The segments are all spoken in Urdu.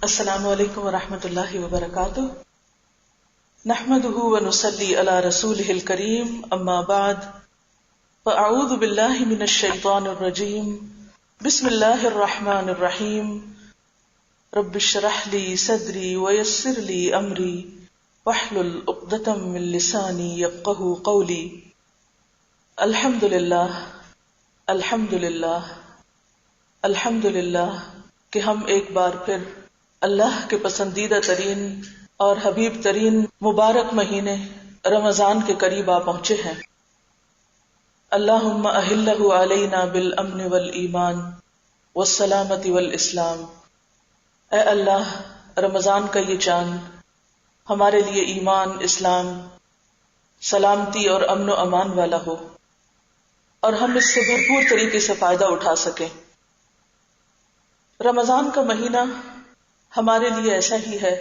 السلام علیکم ورحمۃ اللہ وبرکاتہ، نحمده ونصلی علی رسوله الکریم، اما بعد فاعوذ باللہ من الشیطان الرجیم، بسم اللہ الرحمن الرحیم، رب اشرح لی صدری ویسر لی امری واحلل عقدۃ من لسانی یفقہوا قولی۔ الحمدللہ الحمدللہ الحمدللہ کہ ہم ایک بار پھر اللہ کے پسندیدہ ترین اور حبیب ترین مبارک مہینے رمضان کے قریب آ پہنچے ہیں۔ اللہم اہلہ علینا بالامن والایمان والسلامت والاسلام۔ اے اللہ، رمضان کا یہ چاند ہمارے لیے ایمان، اسلام، سلامتی اور امن و امان والا ہو اور ہم اس سے بھرپور طریقے سے فائدہ اٹھا سکیں۔ رمضان کا مہینہ ہمارے لیے ایسا ہی ہے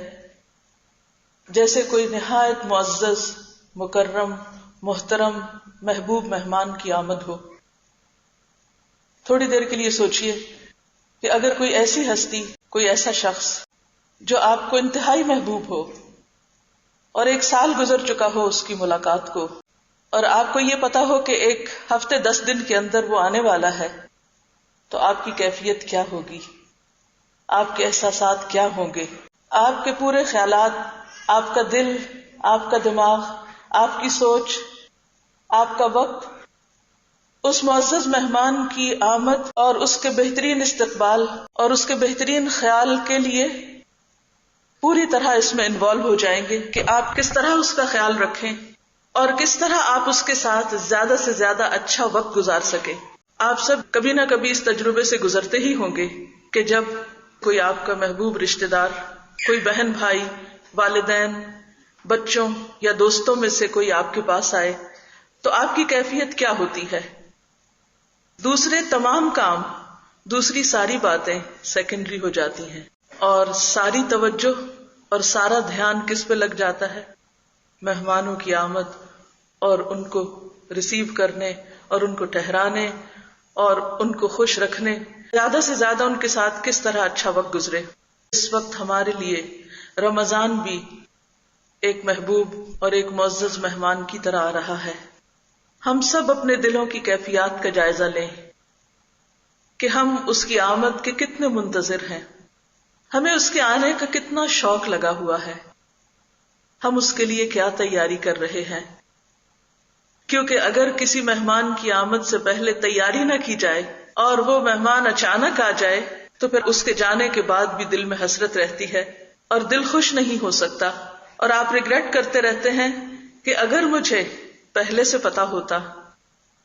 جیسے کوئی نہایت معزز، مکرم، محترم، محبوب مہمان کی آمد ہو۔ تھوڑی دیر کے لیے سوچئے کہ اگر کوئی ایسی ہستی، کوئی ایسا شخص جو آپ کو انتہائی محبوب ہو اور 1 سال گزر چکا ہو اس کی ملاقات کو، اور آپ کو یہ پتا ہو کہ 1 ہفتے 10 دن کے اندر وہ آنے والا ہے، تو آپ کی کیفیت کیا ہوگی؟ آپ کے احساسات کیا ہوں گے؟ آپ کے پورے خیالات، آپ کا دل، آپ کا دماغ، آپ کی سوچ، آپ کا وقت اس معزز مہمان کی آمد اور اس کے بہترین استقبال اور اس کے بہترین خیال کے لیے پوری طرح اس میں انوالو ہو جائیں گے کہ آپ کس طرح اس کا خیال رکھیں اور کس طرح آپ اس کے ساتھ زیادہ سے زیادہ اچھا وقت گزار سکیں۔ آپ سب کبھی نہ کبھی اس تجربے سے گزرتے ہی ہوں گے کہ جب کوئی آپ کا محبوب رشتہ دار، کوئی بہن بھائی، والدین، بچوں یا دوستوں میں سے کوئی آپ کے پاس آئے تو آپ کی کیفیت کیا ہوتی ہے؟ دوسرے تمام کام، دوسری ساری باتیں سیکنڈری ہو جاتی ہیں اور ساری توجہ اور سارا دھیان کس پہ لگ جاتا ہے؟ مہمانوں کی آمد اور ان کو ریسیو کرنے اور ان کو ٹھہرانے اور ان کو خوش رکھنے، زیادہ سے زیادہ ان کے ساتھ کس طرح اچھا وقت گزرے۔ اس وقت ہمارے لیے رمضان بھی ایک محبوب اور ایک معزز مہمان کی طرح آ رہا ہے۔ ہم سب اپنے دلوں کی کیفیات کا جائزہ لیں کہ ہم اس کی آمد کے کتنے منتظر ہیں، ہمیں اس کے آنے کا کتنا شوق لگا ہوا ہے، ہم اس کے لیے کیا تیاری کر رہے ہیں۔ کیونکہ اگر کسی مہمان کی آمد سے پہلے تیاری نہ کی جائے اور وہ مہمان اچانک آ جائے تو پھر اس کے جانے کے بعد بھی دل میں حسرت رہتی ہے اور دل خوش نہیں ہو سکتا، اور آپ ریگریٹ کرتے رہتے ہیں کہ اگر مجھے پہلے سے پتا ہوتا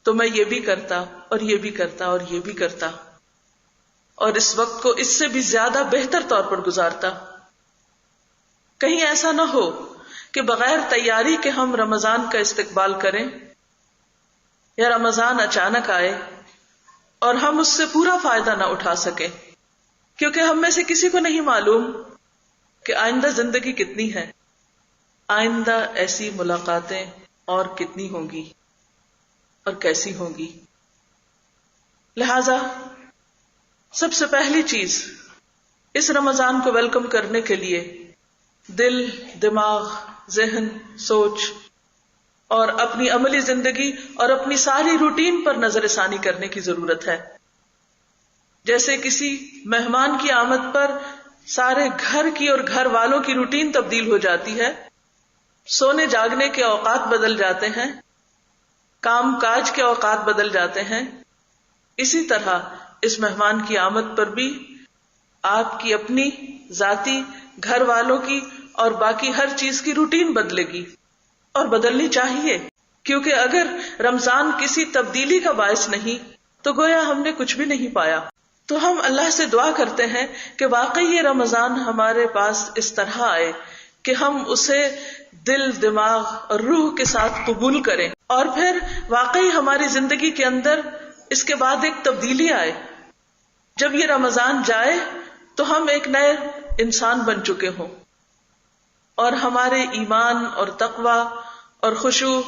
تو میں یہ بھی کرتا اور یہ بھی کرتا اور یہ بھی کرتا، اور اس وقت کو اس سے بھی زیادہ بہتر طور پر گزارتا۔ کہیں ایسا نہ ہو کہ بغیر تیاری کے ہم رمضان کا استقبال کریں یا رمضان اچانک آئے اور ہم اس سے پورا فائدہ نہ اٹھا سکیں، کیونکہ ہم میں سے کسی کو نہیں معلوم کہ آئندہ زندگی کتنی ہے، آئندہ ایسی ملاقاتیں اور کتنی ہوں گی اور کیسی ہوں گی۔ لہذا سب سے پہلی چیز اس رمضان کو ویلکم کرنے کے لیے دل، دماغ، ذہن، سوچ اور اپنی عملی زندگی اور اپنی ساری روٹین پر نظر ثانی کرنے کی ضرورت ہے۔ جیسے کسی مہمان کی آمد پر سارے گھر کی اور گھر والوں کی روٹین تبدیل ہو جاتی ہے، سونے جاگنے کے اوقات بدل جاتے ہیں، کام کاج کے اوقات بدل جاتے ہیں، اسی طرح اس مہمان کی آمد پر بھی آپ کی اپنی ذاتی، گھر والوں کی اور باقی ہر چیز کی روٹین بدلے گی، اور بدلنی چاہیے، کیونکہ اگر رمضان کسی تبدیلی کا باعث نہیں تو گویا ہم نے کچھ بھی نہیں پایا۔ تو ہم اللہ سے دعا کرتے ہیں کہ واقعی یہ رمضان ہمارے پاس اس طرح آئے کہ ہم اسے دل، دماغ اور روح کے ساتھ قبول کریں، اور پھر واقعی ہماری زندگی کے اندر اس کے بعد ایک تبدیلی آئے۔ جب یہ رمضان جائے تو ہم ایک نئے انسان بن چکے ہوں اور ہمارے ایمان اور تقوی اور خشوع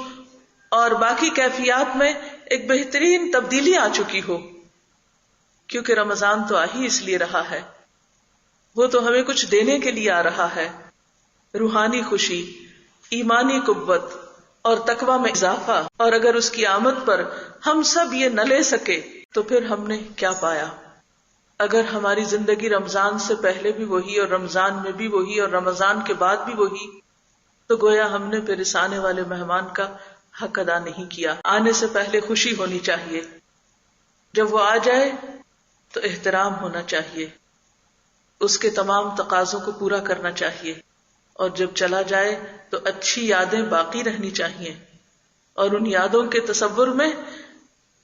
اور باقی کیفیات میں ایک بہترین تبدیلی آ چکی ہو، کیونکہ رمضان تو آ ہی اس لیے رہا ہے۔ وہ تو ہمیں کچھ دینے کے لیے آ رہا ہے، روحانی خوشی، ایمانی قوت اور تقوی میں اضافہ. اور اگر اس کی آمد پر ہم سب یہ نہ لے سکے تو پھر ہم نے کیا پایا؟ اگر ہماری زندگی رمضان سے پہلے بھی وہی اور رمضان میں بھی وہی اور رمضان کے بعد بھی وہی، تو گویا ہم نے پھر اس آنے والے مہمان کا حق ادا نہیں کیا. آنے سے پہلے خوشی ہونی چاہیے، جب وہ آ جائے تو احترام ہونا چاہیے، اس کے تمام تقاضوں کو پورا کرنا چاہیے، اور جب چلا جائے تو اچھی یادیں باقی رہنی چاہیے، اور ان یادوں کے تصور میں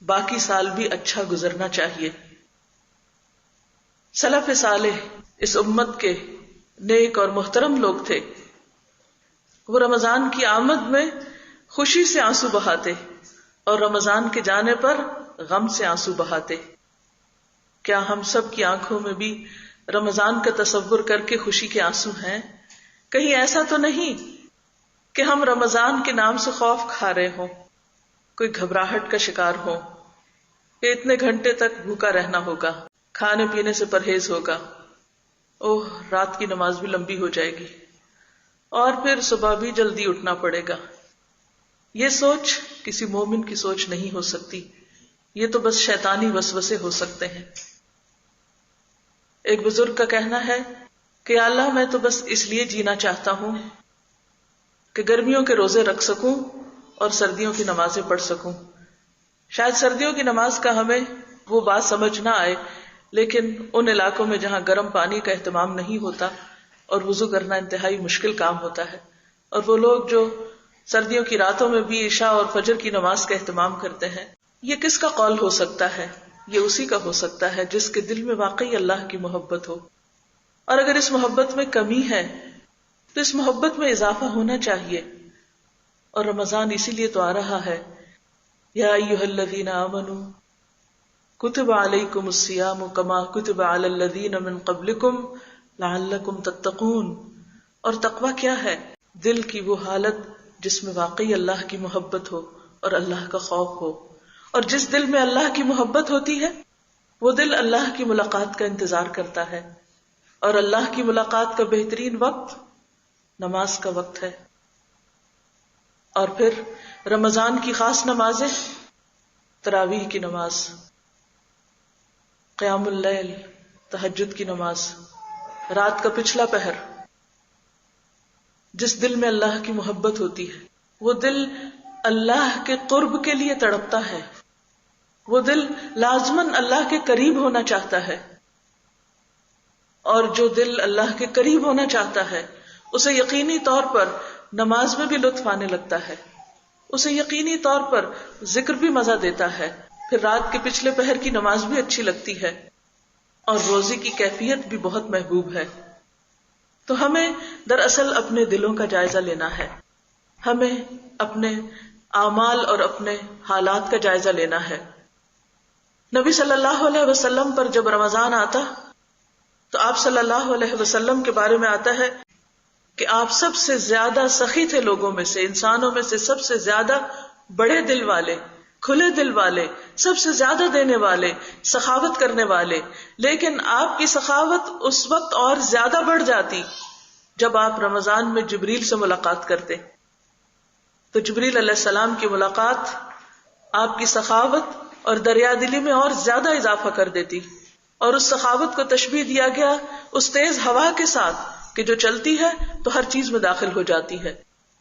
باقی سال بھی اچھا گزرنا چاہیے. سلف صالح اس امت کے نیک اور محترم لوگ تھے. وہ رمضان کی آمد میں خوشی سے آنسو بہاتے اور رمضان کے جانے پر غم سے آنسو بہاتے. کیا ہم سب کی آنکھوں میں بھی رمضان کا تصور کر کے خوشی کے آنسو ہیں؟ کہیں ایسا تو نہیں کہ ہم رمضان کے نام سے خوف کھا رہے ہوں، کوئی گھبراہٹ کا شکار ہو کہ اتنے گھنٹے تک بھوکا رہنا ہوگا، کھانے پینے سے پرہیز ہوگا، اوہ رات کی نماز بھی لمبی ہو جائے گی اور پھر صبح بھی جلدی اٹھنا پڑے گا. یہ سوچ کسی مومن کی سوچ نہیں ہو سکتی، یہ تو بس شیطانی وسوسے ہو سکتے ہیں. ایک بزرگ کا کہنا ہے کہ یا اللہ میں تو بس اس لیے جینا چاہتا ہوں کہ گرمیوں کے روزے رکھ سکوں اور سردیوں کی نمازیں پڑھ سکوں. شاید سردیوں کی نماز کا ہمیں وہ بات سمجھ نہ آئے، لیکن ان علاقوں میں جہاں گرم پانی کا اہتمام نہیں ہوتا اور وضو کرنا انتہائی مشکل کام ہوتا ہے، اور وہ لوگ جو سردیوں کی راتوں میں بھی عشاء اور فجر کی نماز کا اہتمام کرتے ہیں، یہ کس کا قول ہو سکتا ہے؟ یہ اسی کا ہو سکتا ہے جس کے دل میں واقعی اللہ کی محبت ہو. اور اگر اس محبت میں کمی ہے تو اس محبت میں اضافہ ہونا چاہیے. اور رمضان اسی لیے تو آ رہا ہے، یا ایھا الذین آمنوا کتب علیکم الصیام کما کتب علی الذین من قبلکم لعلکم تتقون. اور تقوی کیا ہے؟ دل کی وہ حالت جس میں واقعی اللہ کی محبت ہو اور اللہ کا خوف ہو. اور جس دل میں اللہ کی محبت ہوتی ہے وہ دل اللہ کی ملاقات کا انتظار کرتا ہے، اور اللہ کی ملاقات کا بہترین وقت نماز کا وقت ہے. اور پھر رمضان کی خاص نمازیں، تراویح کی نماز، قیام اللیل، تہجد کی نماز، رات کا پچھلا پہر. جس دل میں اللہ کی محبت ہوتی ہے وہ دل اللہ کے قرب کے لیے تڑپتا ہے، وہ دل لازماً اللہ کے قریب ہونا چاہتا ہے. اور جو دل اللہ کے قریب ہونا چاہتا ہے اسے یقینی طور پر نماز میں بھی لطف آنے لگتا ہے، اسے یقینی طور پر ذکر بھی مزہ دیتا ہے، پھر رات کے پچھلے پہر کی نماز بھی اچھی لگتی ہے، اور روزے کی کیفیت بھی بہت محبوب ہے. تو ہمیں دراصل اپنے دلوں کا جائزہ لینا ہے، ہمیں اپنے اعمال اور اپنے حالات کا جائزہ لینا ہے. نبی صلی اللہ علیہ وسلم پر جب رمضان آتا تو آپ صلی اللہ علیہ وسلم کے بارے میں آتا ہے کہ آپ سب سے زیادہ سخی تھے لوگوں میں سے، انسانوں میں سے سب سے زیادہ بڑے دل والے، کھلے دل والے، سب سے زیادہ دینے والے، سخاوت کرنے والے. لیکن آپ کی سخاوت اس وقت اور زیادہ بڑھ جاتی جب آپ رمضان میں جبریل سے ملاقات کرتے. تو جبریل علیہ السلام کی ملاقات آپ کی سخاوت اور دریا دلی میں اور زیادہ اضافہ کر دیتی. اور اس سخاوت کو تشبیہ دیا گیا اس تیز ہوا کے ساتھ کہ جو چلتی ہے تو ہر چیز میں داخل ہو جاتی ہے.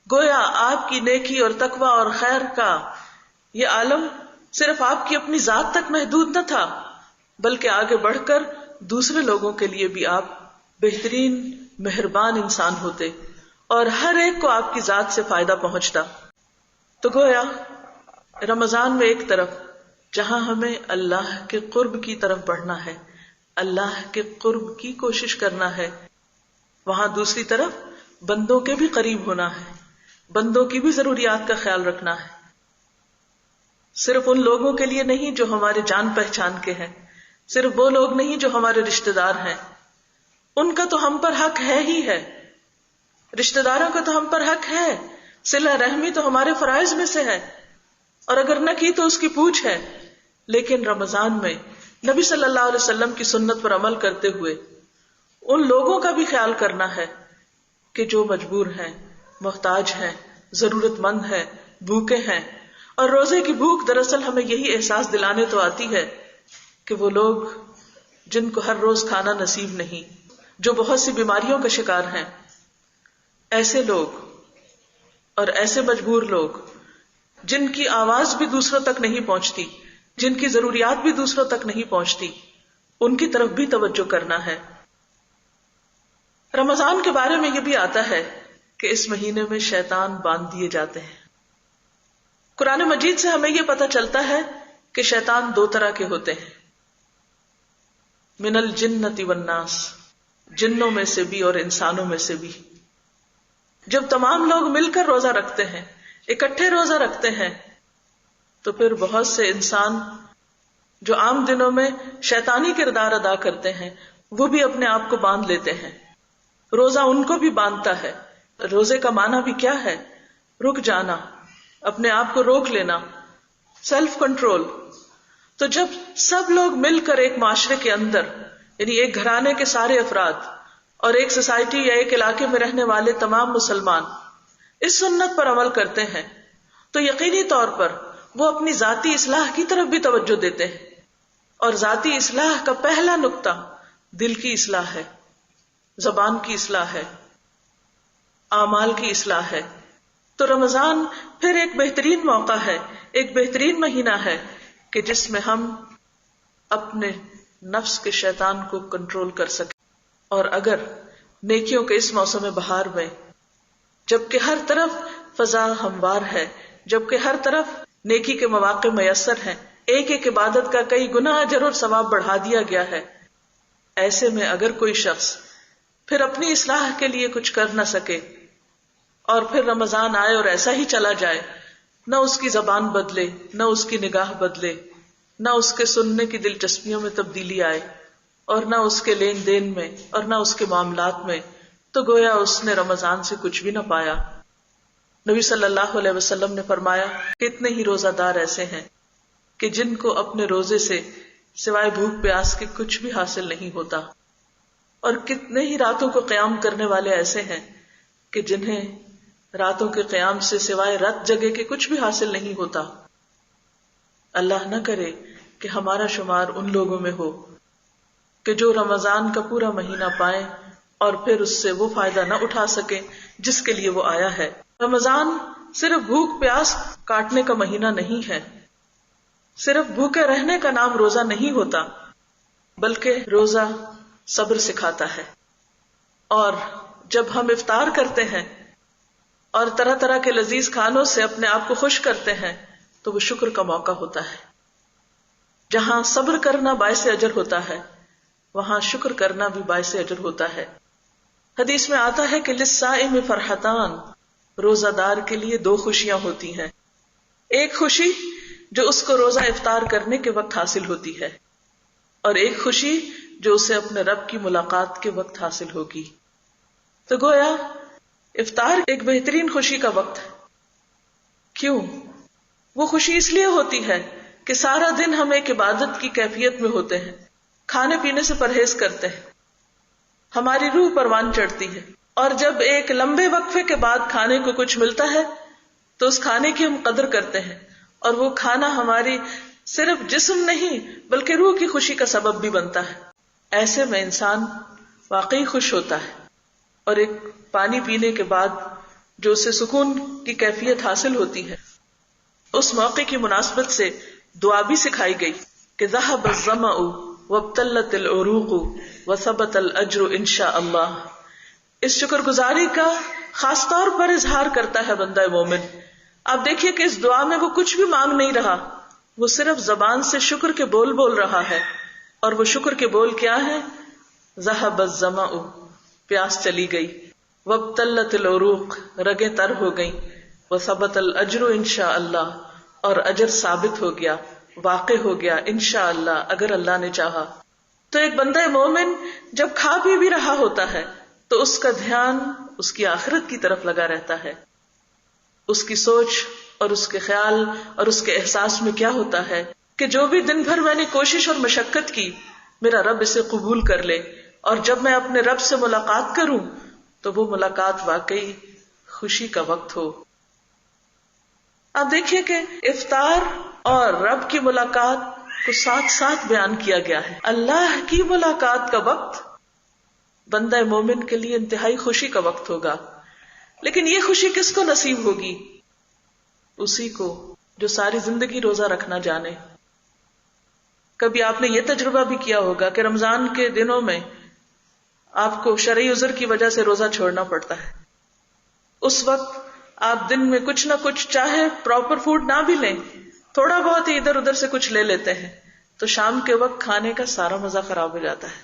گویا آپ کی نیکی اور تقوی اور خیر کا یہ عالم صرف آپ کی اپنی ذات تک محدود نہ تھا، بلکہ آگے بڑھ کر دوسرے لوگوں کے لیے بھی آپ بہترین مہربان انسان ہوتے اور ہر ایک کو آپ کی ذات سے فائدہ پہنچتا. تو گویا رمضان میں ایک طرف جہاں ہمیں اللہ کے قرب کی طرف بڑھنا ہے، اللہ کے قرب کی کوشش کرنا ہے، وہاں دوسری طرف بندوں کے بھی قریب ہونا ہے، بندوں کی بھی ضروریات کا خیال رکھنا ہے. صرف ان لوگوں کے لیے نہیں جو ہمارے جان پہچان کے ہیں، صرف وہ لوگ نہیں جو ہمارے رشتہ دار ہیں، ان کا تو ہم پر حق ہے ہی ہے، رشتہ داروں کا تو ہم پر حق ہے، صلہ رحمی تو ہمارے فرائض میں سے ہے، اور اگر نہ کی تو اس کی پوچھ ہے. لیکن رمضان میں نبی صلی اللہ علیہ وسلم کی سنت پر عمل کرتے ہوئے ان لوگوں کا بھی خیال کرنا ہے کہ جو مجبور ہیں، محتاج ہیں، ضرورت مند ہیں، بھوکے ہیں. اور روزے کی بھوک دراصل ہمیں یہی احساس دلانے تو آتی ہے کہ وہ لوگ جن کو ہر روز کھانا نصیب نہیں، جو بہت سی بیماریوں کا شکار ہیں، ایسے لوگ اور ایسے مجبور لوگ جن کی آواز بھی دوسروں تک نہیں پہنچتی، جن کی ضروریات بھی دوسروں تک نہیں پہنچتی، ان کی طرف بھی توجہ کرنا ہے. رمضان کے بارے میں یہ بھی آتا ہے کہ اس مہینے میں شیطان باندھ دیے جاتے ہیں. قرآن مجید سے ہمیں یہ پتہ چلتا ہے کہ شیطان دو طرح کے ہوتے ہیں، من الجنۃ والناس، جنوں میں سے بھی اور انسانوں میں سے بھی. جب تمام لوگ مل کر روزہ رکھتے ہیں، اکٹھے روزہ رکھتے ہیں، تو پھر بہت سے انسان جو عام دنوں میں شیطانی کردار ادا کرتے ہیں وہ بھی اپنے آپ کو باندھ لیتے ہیں. روزہ ان کو بھی باندھتا ہے. روزے کا معنی بھی کیا ہے؟ رک جانا، اپنے آپ کو روک لینا، سیلف کنٹرول. تو جب سب لوگ مل کر ایک معاشرے کے اندر، یعنی ایک گھرانے کے سارے افراد اور ایک سوسائٹی یا ایک علاقے میں رہنے والے تمام مسلمان اس سنت پر عمل کرتے ہیں، تو یقینی طور پر وہ اپنی ذاتی اصلاح کی طرف بھی توجہ دیتے ہیں. اور ذاتی اصلاح کا پہلا نقطہ دل کی اصلاح ہے، زبان کی اصلاح ہے، اعمال کی اصلاح ہے. تو رمضان پھر ایک بہترین موقع ہے، ایک بہترین مہینہ ہے کہ جس میں ہم اپنے نفس کے شیطان کو کنٹرول کر سکیں. اور اگر نیکیوں کے اس موسم بہار میں، جبکہ ہر طرف فضا ہموار ہے، جبکہ ہر طرف نیکی کے مواقع میسر ہیں، ایک ایک عبادت کا کئی گنا اجر اور ثواب بڑھا دیا گیا ہے، ایسے میں اگر کوئی شخص پھر اپنی اصلاح کے لیے کچھ کر نہ سکے اور پھر رمضان آئے اور ایسا ہی چلا جائے، نہ اس کی زبان بدلے، نہ اس کی نگاہ بدلے، نہ اس کے سننے کی دلچسپیوں میں تبدیلی آئے، اور نہ اس کے لین دین میں اور نہ اس کے معاملات میں، تو گویا اس نے رمضان سے کچھ بھی نہ پایا. نبی صلی اللہ علیہ وسلم نے فرمایا کہ اتنے ہی روزہ دار ایسے ہیں کہ جن کو اپنے روزے سے سوائے بھوک پیاس کے کچھ بھی حاصل نہیں ہوتا، اور کتنے ہی راتوں کو قیام کرنے والے ایسے ہیں کہ جنہیں راتوں کے قیام سے سوائے رات جگے کے کچھ بھی حاصل نہیں ہوتا. اللہ نہ کرے کہ ہمارا شمار ان لوگوں میں ہو کہ جو رمضان کا پورا مہینہ پائیں اور پھر اس سے وہ فائدہ نہ اٹھا سکے جس کے لیے وہ آیا ہے. رمضان صرف بھوک پیاس کاٹنے کا مہینہ نہیں ہے، صرف بھوکے رہنے کا نام روزہ نہیں ہوتا، بلکہ روزہ صبر سکھاتا ہے. اور جب ہم افطار کرتے ہیں اور طرح طرح کے لذیذ کھانوں سے اپنے آپ کو خوش کرتے ہیں تو وہ شکر کا موقع ہوتا ہے. جہاں صبر کرنا باعث اجر ہوتا ہے وہاں شکر کرنا بھی باعث اجر ہوتا ہے. حدیث میں آتا ہے کہ للصائم فرحتان، روزہ دار کے لیے دو خوشیاں ہوتی ہیں. ایک خوشی جو اس کو روزہ افطار کرنے کے وقت حاصل ہوتی ہے، اور ایک خوشی جو اسے اپنے رب کی ملاقات کے وقت حاصل ہوگی. تو گویا افطار ایک بہترین خوشی کا وقت ہے. کیوں؟ وہ خوشی اس لیے ہوتی ہے کہ سارا دن ہم ایک عبادت کی کیفیت میں ہوتے ہیں، کھانے پینے سے پرہیز کرتے ہیں، ہماری روح پروان چڑھتی ہے، اور جب ایک لمبے وقفے کے بعد کھانے کو کچھ ملتا ہے تو اس کھانے کی ہم قدر کرتے ہیں، اور وہ کھانا ہماری صرف جسم نہیں بلکہ روح کی خوشی کا سبب بھی بنتا ہے. ایسے میں انسان واقعی خوش ہوتا ہے. اور ایک پانی پینے کے بعد جو اسے سکون کی کیفیت حاصل ہوتی ہے، اس موقع کی مناسبت سے دعا بھی سکھائی گئی کہ ذهب الظمأ وابتلت العروق وثبت الاجر انشاء اللہ. اس شکر گزاری کا خاص طور پر اظہار کرتا ہے بندہ مومن. آپ دیکھیے کہ اس دعا میں وہ کچھ بھی مانگ نہیں رہا، وہ صرف زبان سے شکر کے بول بول رہا ہے. اور وہ شکر کے بول کیا ہے؟ ذهب الظمأ، پیاس چلی گئی، وابتلت العروق، رگیں تر ہو گئیں، وثبت الاجر انشاء اللہ، اور اجر ثابت ہو گیا، واقع ہو گیا انشاء اللہ، اگر اللہ نے چاہا. تو ایک بندہ مومن جب کھا پی بھی رہا ہوتا ہے تو اس کا دھیان اس کی آخرت کی طرف لگا رہتا ہے. اس کی سوچ اور اس کے خیال اور اس کے احساس میں کیا ہوتا ہے کہ جو بھی دن بھر میں نے کوشش اور مشقت کی، میرا رب اسے قبول کر لے، اور جب میں اپنے رب سے ملاقات کروں تو وہ ملاقات واقعی خوشی کا وقت ہو. آپ دیکھیے کہ افطار اور رب کی ملاقات کو ساتھ ساتھ بیان کیا گیا ہے. اللہ کی ملاقات کا وقت بندہ مومن کے لیے انتہائی خوشی کا وقت ہوگا. لیکن یہ خوشی کس کو نصیب ہوگی؟ اسی کو جو ساری زندگی روزہ رکھنا جانے. کبھی آپ نے یہ تجربہ بھی کیا ہوگا کہ رمضان کے دنوں میں آپ کو شرعی عذر کی وجہ سے روزہ چھوڑنا پڑتا ہے. اس وقت آپ دن میں کچھ نہ کچھ، چاہے پراپر فوڈ نہ بھی لیں، تھوڑا بہت ہی ادھر ادھر سے کچھ لے لیتے ہیں، تو شام کے وقت کھانے کا سارا مزہ خراب ہو جاتا ہے.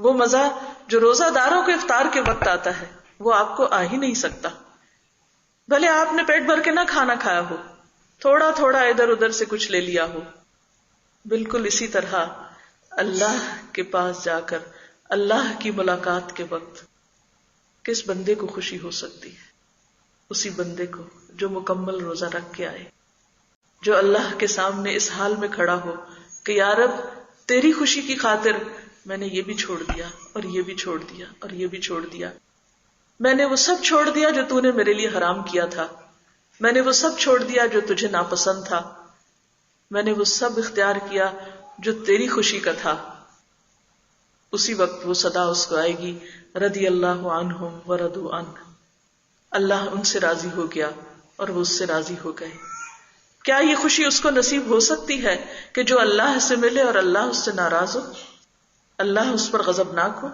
وہ مزہ جو روزہ داروں کو افطار کے وقت آتا ہے وہ آپ کو آ ہی نہیں سکتا. بھلے آپ نے پیٹ بھر کے نہ کھانا کھایا ہو، تھوڑا تھوڑا ادھر ادھر سے کچھ لے لیا ہو. بالکل اسی طرح اللہ کے پاس جا کر اللہ کی ملاقات کے وقت کس بندے کو خوشی ہو سکتی ہے؟ اسی بندے کو جو مکمل روزہ رکھ کے آئے، جو اللہ کے سامنے اس حال میں کھڑا ہو کہ یا رب تیری خوشی کی خاطر میں نے یہ بھی چھوڑ دیا اور یہ بھی چھوڑ دیا اور یہ بھی چھوڑ دیا. میں نے وہ سب چھوڑ دیا جو تو نے میرے لیے حرام کیا تھا. میں نے وہ سب چھوڑ دیا جو تجھے ناپسند تھا. میں نے وہ سب اختیار کیا جو تیری خوشی کا تھا. اسی وقت وہ صدا اس کو آئے گی، رضی اللہ عنہم ورضوا عنہ. اللہ ان سے راضی ہو گیا اور وہ اس سے راضی ہو گئے. کیا یہ خوشی اس کو نصیب ہو سکتی ہے کہ جو اللہ سے ملے اور اللہ اس سے ناراض ہو، اللہ اس پر غضبناک ہو،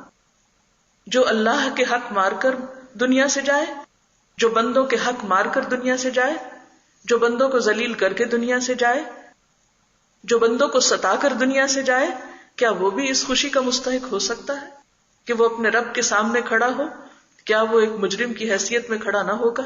جو اللہ کے حق مار کر دنیا سے جائے، جو بندوں کے حق مار کر دنیا سے جائے، جو بندوں کو ذلیل کر کے دنیا سے جائے، جو بندوں کو ستا کر دنیا سے جائے؟ کیا وہ بھی اس خوشی کا مستحق ہو سکتا ہے کہ وہ اپنے رب کے سامنے کھڑا ہو؟ کیا وہ ایک مجرم کی حیثیت میں کھڑا نہ ہوگا؟